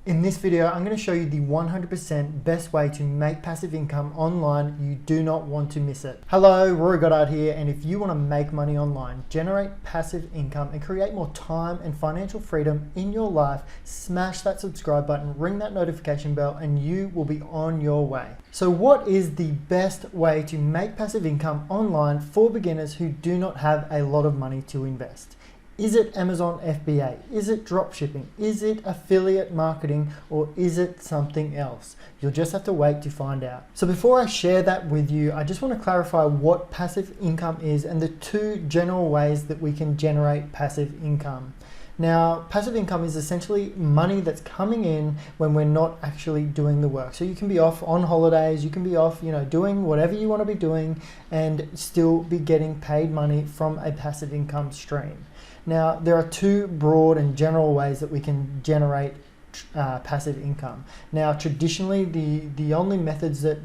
In this video, I'm going to show you the 100% best way to make passive income online. You do not want to miss it. Hello, Rory Goddard here, and if you want to make money online, generate passive income, and create more time and financial freedom in your life, smash that subscribe button, ring that notification bell, and you will be on your way. So what is the best way to make passive income online for beginners who do not have a lot of money to invest? Is it Amazon FBA? Is it dropshipping? Is it affiliate marketing? Or is it something else? You'll just have to wait to find out. So before I share that with you, I just want to clarify what passive income is and the two general ways that we can generate passive income. Now, passive income is essentially money that's coming in when we're not actually doing the work. So you can be off on holidays, you can be off, doing whatever you want to be doing and still be getting paid money from a passive income stream. Now, there are two broad and general ways that we can generate passive income. Now, traditionally, the only methods that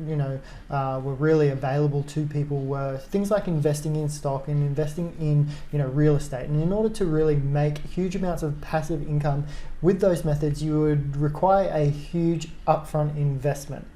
were really available to people were things like investing in stock and investing in real estate. And in order to really make huge amounts of passive income with those methods, you would require a huge upfront investment.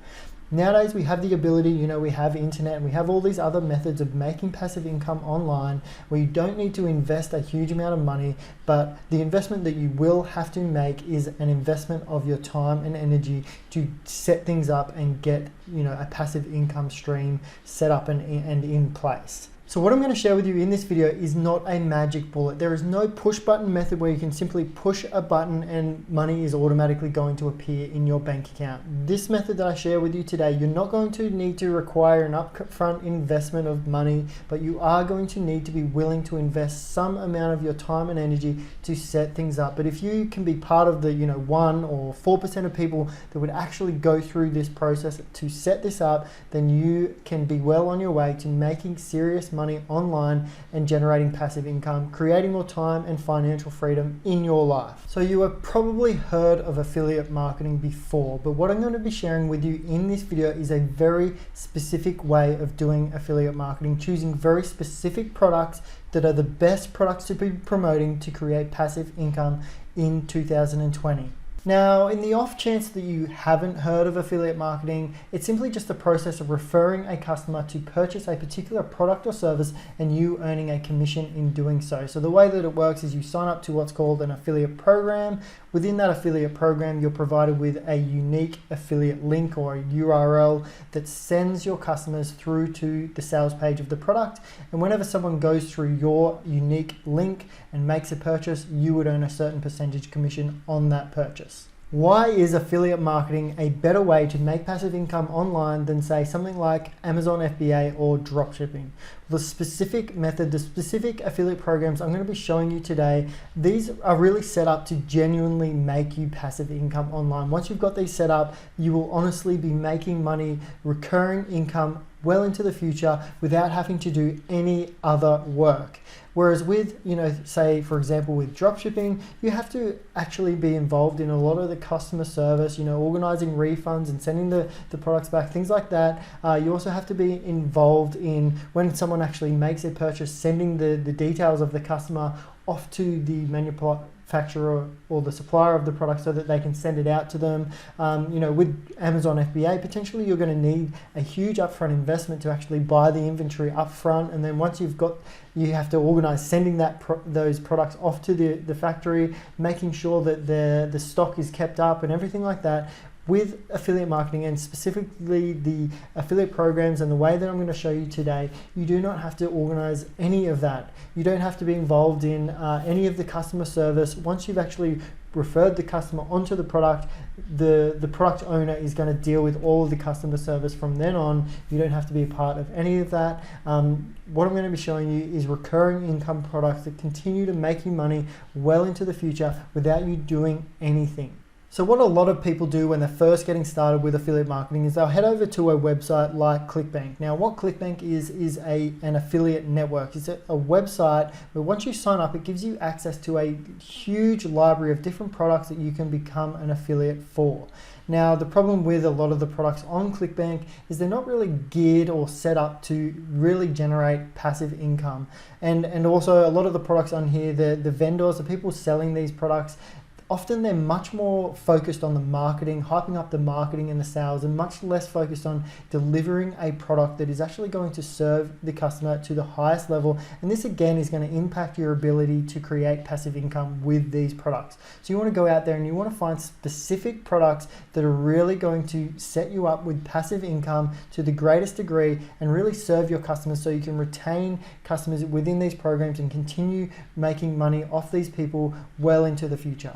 Nowadays, we have the ability, we have internet and we have all these other methods of making passive income online where you don't need to invest a huge amount of money, but the investment that you will have to make is an investment of your time and energy to set things up and get, a passive income stream set up and in place. So what I'm going to share with you in this video is not a magic bullet. There is no push button method where you can simply push a button and money is automatically going to appear in your bank account. This method that I share with you today, you're not going to need to require an upfront investment of money, but you are going to need to be willing to invest some amount of your time and energy to set things up. But if you can be part of the 1 or 4% of people that would actually go through this process to set this up, then you can be well on your way to making serious money online and generating passive income, creating more time and financial freedom in your life. So you have probably heard of affiliate marketing before, but what I'm going to be sharing with you in this video is a very specific way of doing affiliate marketing, choosing very specific products that are the best products to be promoting to create passive income in 2020. Now, in the off chance that you haven't heard of affiliate marketing, it's simply just the process of referring a customer to purchase a particular product or service and you earning a commission in doing so. So the way that it works is you sign up to what's called an affiliate program. Within that affiliate program, you're provided with a unique affiliate link or a URL that sends your customers through to the sales page of the product. And whenever someone goes through your unique link and makes a purchase, you would earn a certain percentage commission on that purchase. Why is affiliate marketing a better way to make passive income online than, say, something like Amazon FBA or dropshipping? The specific method, the specific affiliate programs I'm going to be showing you today, these are really set up to genuinely make you passive income online. Once you've got these set up, you will honestly be making money, recurring income well into the future without having to do any other work. Whereas with, say for example with dropshipping, you have to actually be involved in a lot of the customer service, organizing refunds and sending the products back, things like that. You also have to be involved in when someone actually makes a purchase, sending the details of the customer off to the manufacturer or the supplier of the product so that they can send it out to them. With Amazon FBA, potentially you're going to need a huge upfront investment to actually buy the inventory upfront, and then once you have to organize sending those products off to the factory, making sure that the stock is kept up and everything like that. With affiliate marketing and specifically the affiliate programs and the way that I'm going to show you today, you do not have to organize any of that. You don't have to be involved in any of the customer service. Once you've actually referred the customer onto the product, the product owner is going to deal with all of the customer service from then on. You don't have to be a part of any of that. What I'm going to be showing you is recurring income products that continue to make you money well into the future without you doing anything. So what a lot of people do when they're first getting started with affiliate marketing is they'll head over to a website like Clickbank. Now, what Clickbank is an affiliate network. It's a website where once you sign up, it gives you access to a huge library of different products that you can become an affiliate for. Now, the problem with a lot of the products on Clickbank is they're not really geared or set up to really generate passive income. And also a lot of the products on here, the vendors, the people selling these products, often they're much more focused on the marketing, hyping up the marketing and the sales, and much less focused on delivering a product that is actually going to serve the customer to the highest level. And this again is going to impact your ability to create passive income with these products. So you want to go out there and you want to find specific products that are really going to set you up with passive income to the greatest degree and really serve your customers, so you can retain customers within these programs and continue making money off these people well into the future.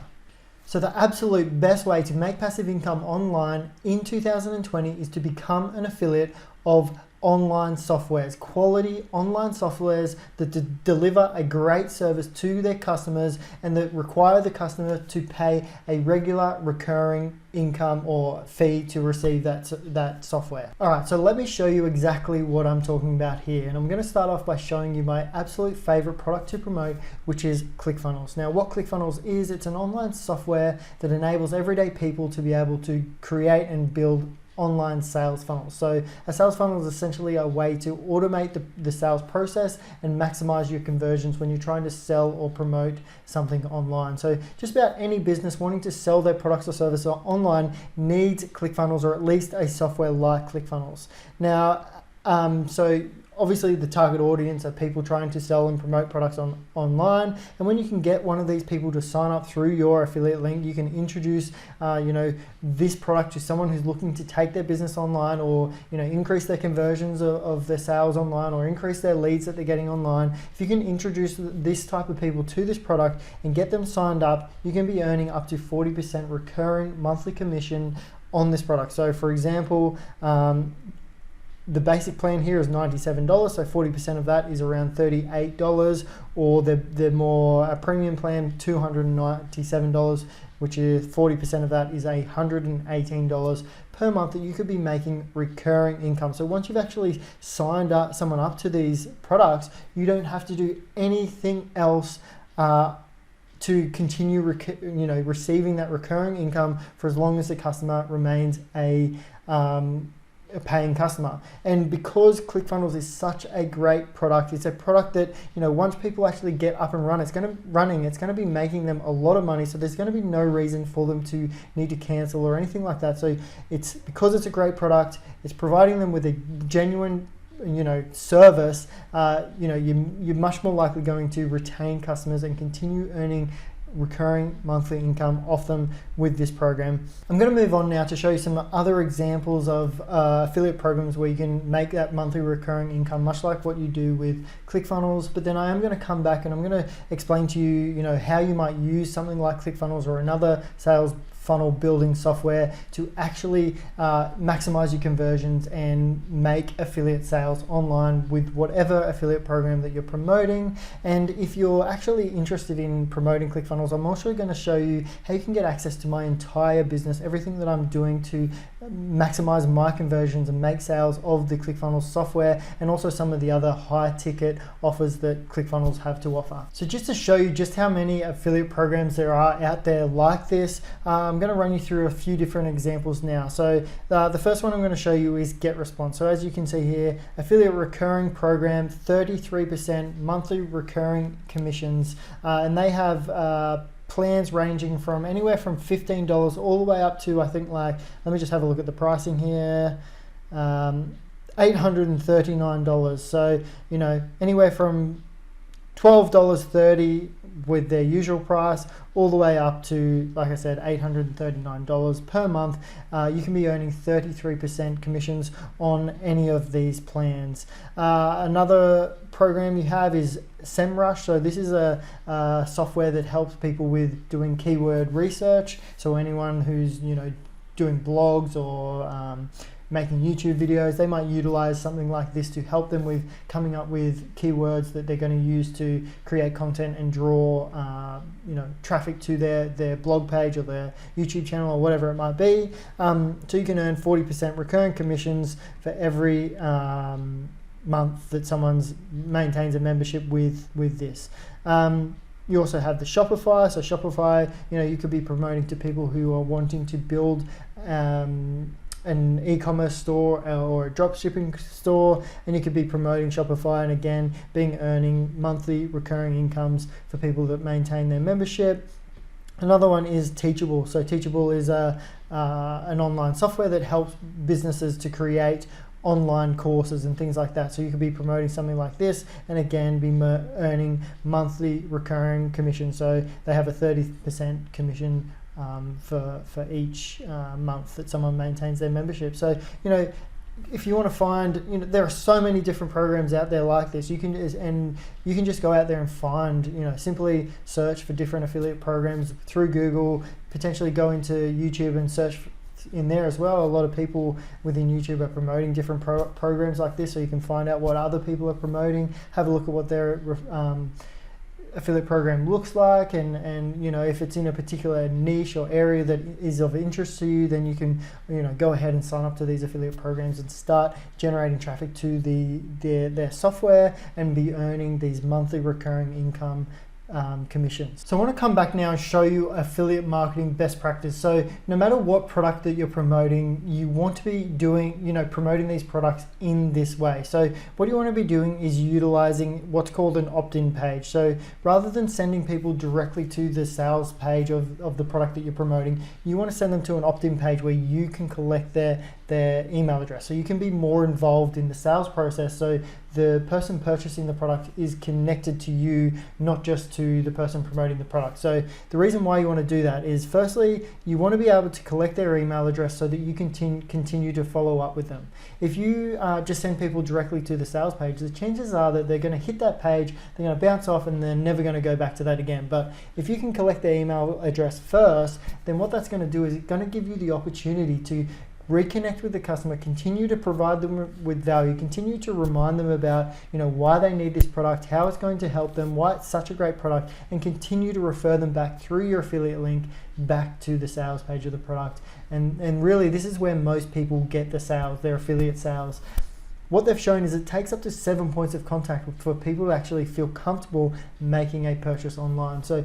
So the absolute best way to make passive income online in 2020 is to become an affiliate of online softwares, quality online softwares that deliver a great service to their customers and that require the customer to pay a regular recurring income or fee to receive that software. All right, so let me show you exactly what I'm talking about here. And I'm going to start off by showing you my absolute favorite product to promote, which is Clickfunnels. Now, what Clickfunnels is, it's an online software that enables everyday people to be able to create and build online sales funnels. So a sales funnel is essentially a way to automate the sales process and maximize your conversions when you're trying to sell or promote something online. So just about any business wanting to sell their products or services online needs Clickfunnels, or at least a software like Clickfunnels. Now, so obviously the target audience are people trying to sell and promote products online. And when you can get one of these people to sign up through your affiliate link, you can introduce this product to someone who's looking to take their business online, or increase their conversions of their sales online, or increase their leads that they're getting online. If you can introduce this type of people to this product and get them signed up, you can be earning up to 40% recurring monthly commission on this product. So for example, the basic plan here is $97, so 40% of that is around $38, or the more premium plan, $297, which is 40% of that is $118 per month that you could be making recurring income. So once you've actually signed someone up to these products, you don't have to do anything else to continue receiving that recurring income for as long as the customer remains a paying customer. And because Clickfunnels is such a great product, it's a product that once people actually get up and running, it's going to be making them a lot of money. So there's going to be no reason for them to need to cancel or anything like that. So it's because it's a great product, it's providing them with a genuine service. You're much more likely going to retain customers and continue earning recurring monthly income off them with this program. I'm going to move on now to show you some other examples of affiliate programs where you can make that monthly recurring income, much like what you do with Clickfunnels. But then I am going to come back and I'm going to explain to you, how you might use something like Clickfunnels or another sales funnel building software to actually maximize your conversions and make affiliate sales online with whatever affiliate program that you're promoting. And if you're actually interested in promoting Clickfunnels, I'm also going to show you how you can get access to my entire business, everything that I'm doing to maximize my conversions and make sales of the Clickfunnels software, and also some of the other high ticket offers that Clickfunnels have to offer. So just to show you just how many affiliate programs there are out there like this, I'm going to run you through a few different examples now. So the first one I'm going to show you is GetResponse. So as you can see here, affiliate recurring program, 33% monthly recurring commissions, and they have plans ranging from anywhere from $15 all the way up to, I think, let me just have a look at the pricing here, $839. So anywhere from $12.30 with their usual price all the way up to, like I said, $839 per month. You can be earning 33% commissions on any of these plans. Another program you have is SEMrush. So this is a software that helps people with doing keyword research. So anyone who's doing blogs or making YouTube videos, they might utilize something like this to help them with coming up with keywords that they're going to use to create content and draw traffic to their blog page or their YouTube channel or whatever it might be. So you can earn 40% recurring commissions for every month that someone maintains a membership with this. You also have the Shopify. So Shopify, you could be promoting to people who are wanting to build an e-commerce store or a drop shipping store, and you could be promoting Shopify and again earning monthly recurring incomes for people that maintain their membership. Another one is Teachable. So Teachable is an online software that helps businesses to create online courses and things like that. So you could be promoting something like this and again be earning monthly recurring commission. So they have a 30% commission for each month that someone maintains their membership. So, you know, if you want to find, you know, there are so many different programs out there like this. You can just go out there and find, you know, simply search for different affiliate programs through Google, potentially go into YouTube and search in there as well. A lot of people within YouTube are promoting different programs like this, so you can find out what other people are promoting, have a look at what their affiliate program looks like, and you know, if it's in a particular niche or area that is of interest to you, then you can, you know, go ahead and sign up to these affiliate programs and start generating traffic to their software and be earning these monthly recurring income commissions. So I want to come back now and show you affiliate marketing best practice. So no matter what product that you're promoting, you want to be doing, you know, promoting these products in this way. So what you want to be doing is utilizing what's called an opt-in page. So rather than sending people directly to the sales page of the product that you're promoting, you want to send them to an opt-in page where you can collect their email address. So you can be more involved in the sales process. So the person purchasing the product is connected to you, not just to the person promoting the product. So the reason why you want to do that is, firstly, you want to be able to collect their email address so that you can continue to follow up with them. If you just send people directly to the sales page, the chances are that they're going to hit that page, they're going to bounce off, and they're never going to go back to that again. But if you can collect their email address first, then what that's going to do is it's going to give you the opportunity to reconnect with the customer, continue to provide them with value, continue to remind them about, you know, why they need this product, how it's going to help them, why it's such a great product, and continue to refer them back through your affiliate link back to the sales page of the product. And really, this is where most people get the sales, their affiliate sales. What they've shown is it takes up to 7 points of contact for people to actually feel comfortable making a purchase online. So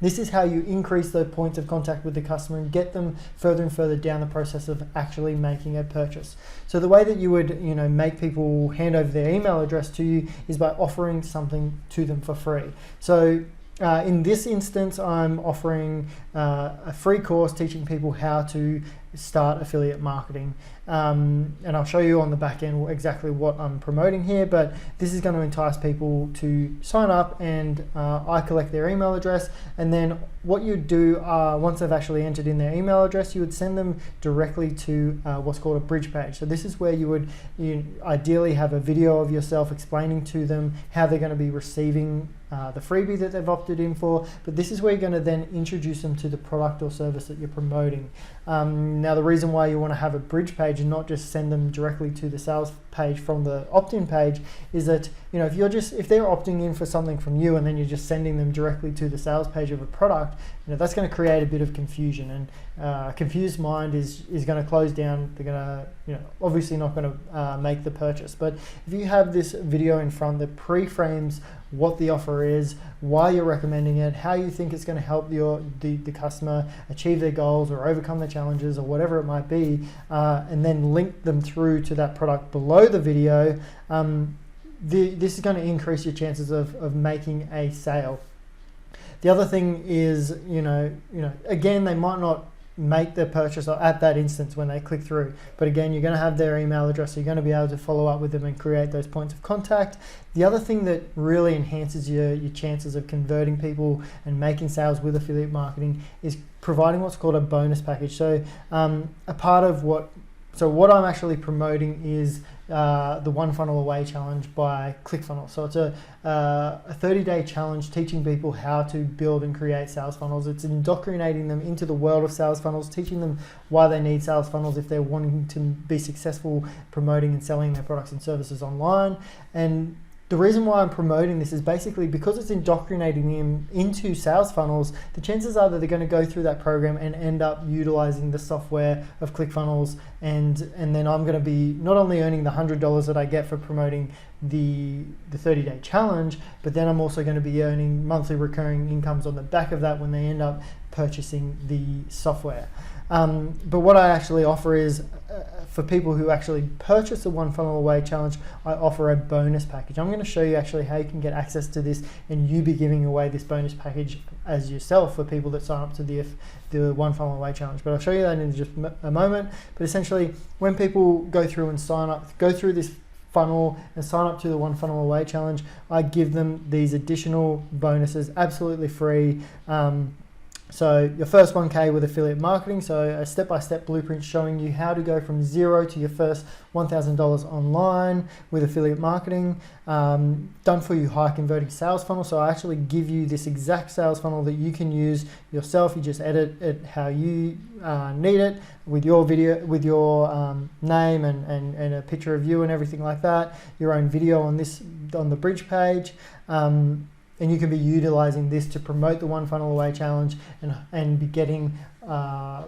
this is how you increase the points of contact with the customer and get them further and further down the process of actually making a purchase. So the way that you would, you know, make people hand over their email address to you is by offering something to them for free. So in this instance, I'm offering a free course teaching people how to start affiliate marketing. And I'll show you on the back end exactly what I'm promoting here, but this is going to entice people to sign up, and I collect their email address, and then what you do once they've actually entered in their email address, you would send them directly to what's called a bridge page. So this is where you would ideally have a video of yourself explaining to them how they're going to be receiving the freebie that they've opted in for, but this is where you're going to then introduce them to the product or service that you're promoting. Now, the reason why you want to have a bridge page and not just send them directly to the sales page from the opt-in page is that, you know, if they're opting in for something from you and then you're just sending them directly to the sales page of a product, you know, that's going to create a bit of confusion, and a confused mind is going to close down. They're going to, you know, obviously not going to make the purchase. But if you have this video in front that pre-frames what the offer is, why you're recommending it, how you think it's going to help the customer achieve their goals or overcome their challenges or whatever it might be, and then link them through to that product below the video, this is going to increase your chances of making a sale. The other thing is, you know, again, they might not make the purchase at that instance when they click through, but again, you're going to have their email address, so you're going to be able to follow up with them and create those points of contact. The other thing that really enhances your chances of converting people and making sales with affiliate marketing is providing what's called a bonus package. So what I'm actually promoting is the One Funnel Away challenge by Clickfunnels. So it's a 30-day challenge teaching people how to build and create sales funnels. It's indoctrinating them into the world of sales funnels, teaching them why they need sales funnels if they're wanting to be successful promoting and selling their products and services online. And the reason why I'm promoting this is basically because it's indoctrinating them into sales funnels. The chances are that they're going to go through that program and end up utilizing the software of Clickfunnels, and then I'm going to be not only earning the $100 that I get for promoting the 30-day challenge, but then I'm also going to be earning monthly recurring incomes on the back of that when they end up purchasing the software. But what I actually offer is for people who actually purchase the One Funnel Away challenge, I offer a bonus package. I'm going to show you actually how you can get access to this and you be giving away this bonus package as yourself for people that sign up to the One Funnel Away challenge. But I'll show you that in just a moment. But essentially, when people go through and go through this funnel and sign up to the One Funnel Away challenge, I give them these additional bonuses absolutely free. So your first 1K with affiliate marketing, so a step-by-step blueprint showing you how to go from zero to your first $1,000 online with affiliate marketing. Done for you high converting sales funnel. So I actually give you this exact sales funnel that you can use yourself. You just edit it how you need it with your video, with your name and a picture of you and everything like that. Your own video on the bridge page. And you can be utilizing this to promote the One Funnel Away challenge and be getting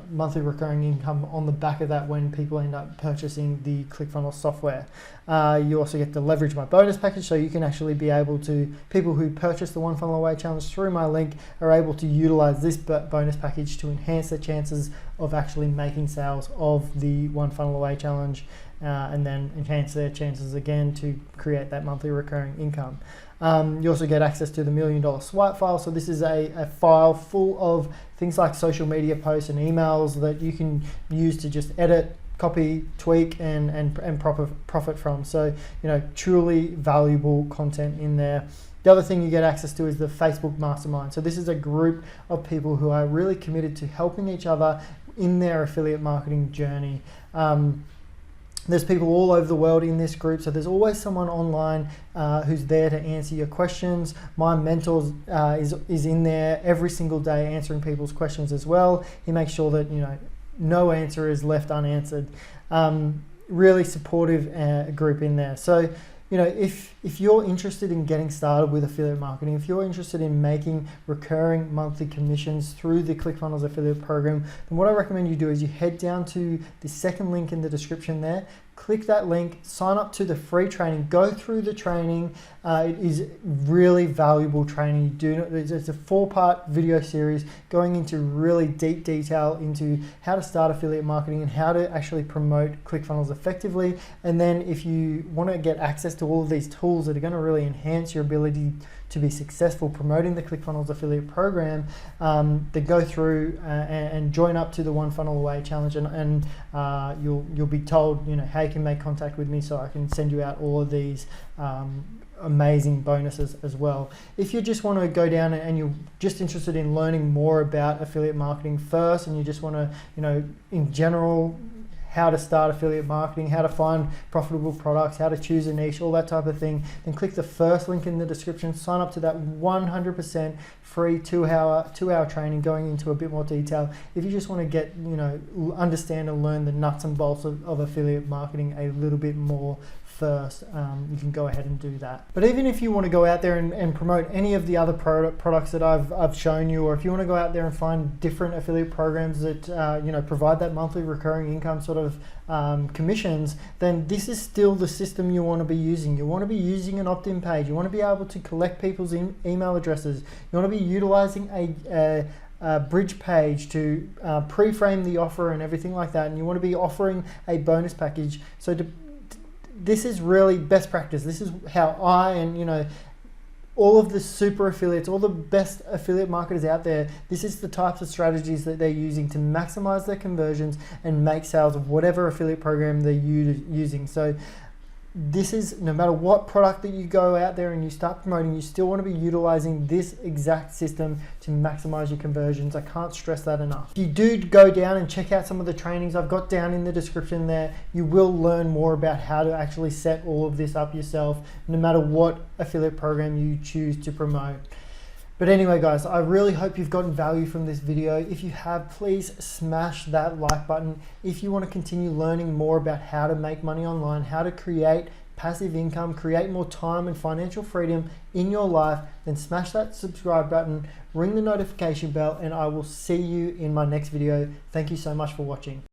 monthly recurring income on the back of that when people end up purchasing the Clickfunnels software. You also get to leverage my bonus package, so you can actually be able to, people who purchase the One Funnel Away challenge through my link are able to utilize this bonus package to enhance their chances of actually making sales of the One Funnel Away challenge, and then enhance their chances again to create that monthly recurring income. You also get access to the $1 Million Swipe file. So this is a file full of things like social media posts and emails that you can use to just edit, copy, tweak, and profit from. So, you know, truly valuable content in there. The other thing you get access to is the Facebook Mastermind. So this is a group of people who are really committed to helping each other in their affiliate marketing journey. There's people all over the world in this group, so there's always someone online who's there to answer your questions. My mentor is in there every single day answering people's questions as well. He makes sure that, you know, no answer is left unanswered. Really supportive group in there. So, you know, if you're interested in getting started with affiliate marketing, if you're interested in making recurring monthly commissions through the Clickfunnels affiliate program, then what I recommend you do is you head down to the second link in the description there, click that link, sign up to the free training, go through the training. It is really valuable training. It's a 4-part video series going into really deep detail into how to start affiliate marketing and how to actually promote Clickfunnels effectively. And then if you want to get access to all of these tools that are going to really enhance your ability to be successful promoting the Clickfunnels affiliate program, then go through and join up to the One Funnel Away challenge, and you'll be told, you know, how you can make contact with me so I can send you out all of these amazing bonuses as well. If you just want to go down and you're just interested in learning more about affiliate marketing first, and you just want to, you know, in general, how to start affiliate marketing, how to find profitable products, how to choose a niche, all that type of thing, then click the first link in the description, sign up to that 100% free two-hour training going into a bit more detail. If you just want to get, you know, understand and learn the nuts and bolts of affiliate marketing a little bit more first, you can go ahead and do that. But even if you want to go out there and promote any of the other products that I've shown you, or if you want to go out there and find different affiliate programs that you know, provide that monthly recurring income sort of commissions, then this is still the system you want to be using. You want to be using an opt-in page. You want to be able to collect people's email addresses. You want to be utilizing a bridge page to pre-frame the offer and everything like that, and you want to be offering a bonus package. So this is really best practice. This is how I, and, you know, all of the super affiliates, all the best affiliate marketers out there, this is the types of strategies that they're using to maximize their conversions and make sales of whatever affiliate program they're using. So this is, no matter what product that you go out there and you start promoting, you still want to be utilizing this exact system to maximize your conversions. I can't stress that enough. If you do go down and check out some of the trainings I've got down in the description there, you will learn more about how to actually set all of this up yourself, no matter what affiliate program you choose to promote. But anyway, guys, I really hope you've gotten value from this video. If you have, please smash that like button. If you want to continue learning more about how to make money online, how to create passive income, create more time and financial freedom in your life, then smash that subscribe button, ring the notification bell, and I will see you in my next video. Thank you so much for watching.